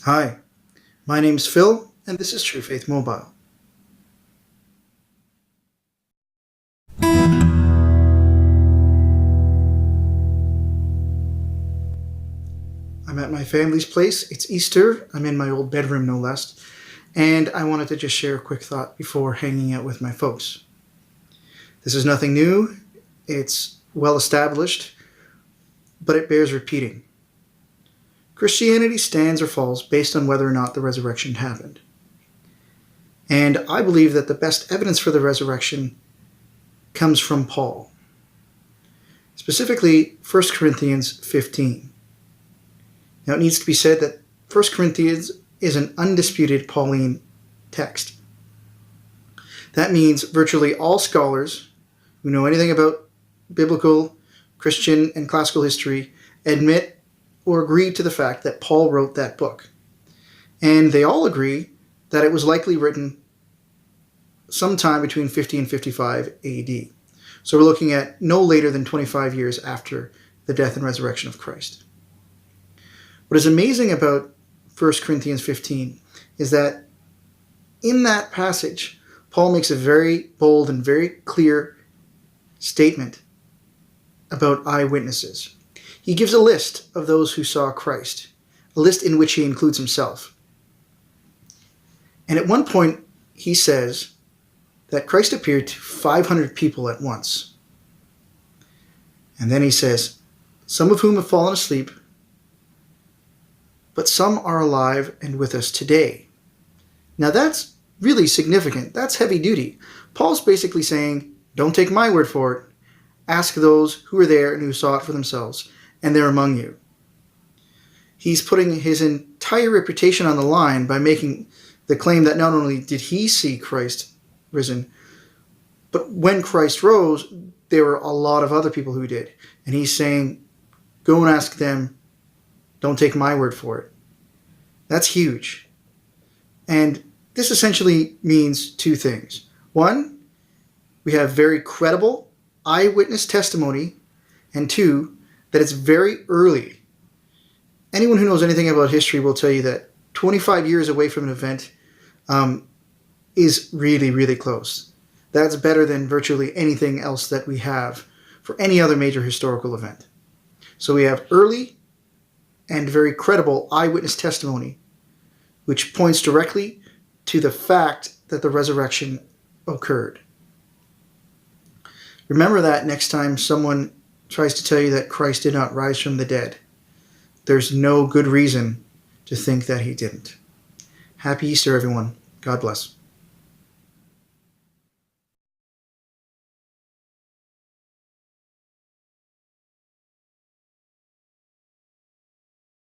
Hi, my name's Phil, and this is True Faith Mobile. I'm at my family's place. It's Easter. I'm in my old bedroom, no less. And I wanted to just share a quick thought before hanging out with my folks. This is nothing new. It's well established, but it bears repeating. Christianity stands or falls based on whether or not the resurrection happened. And I believe that the best evidence for the resurrection comes from Paul. Specifically, 1 Corinthians 15. Now, it needs to be said that 1 Corinthians is an undisputed Pauline text. That means virtually all scholars who know anything about biblical, Christian, and classical history admit or agree to the fact that Paul wrote that book. And they all agree that it was likely written sometime between 50 and 55 AD. So we're looking at no later than 25 years after the death and resurrection of Christ. What is amazing about 1 Corinthians 15 is that in that passage, Paul makes a very bold and very clear statement about eyewitnesses. He gives a list of those who saw Christ, a list in which he includes himself. And at one point, he says that Christ appeared to 500 people at once. And then he says, some of whom have fallen asleep, but some are alive and with us today. Now that's really significant. That's heavy duty. Paul's basically saying, don't take my word for it. Ask those who are there and who saw it for themselves, and they're among you. He's putting his entire reputation on the line by making the claim that not only did he see Christ risen, but when Christ rose, there were a lot of other people who did. And he's saying, go and ask them. Don't take my word for it. That's huge. And this essentially means two things. One, we have very credible eyewitness testimony. And two, that it's very early. Anyone who knows anything about history will tell you that 25 years away from an event is really, really close. That's better than virtually anything else that we have for any other major historical event. So we have early and very credible eyewitness testimony, which points directly to the fact that the resurrection occurred. Remember that next time someone tries to tell you that Christ did not rise from the dead. There's no good reason to think that he didn't. Happy Easter, everyone. God bless.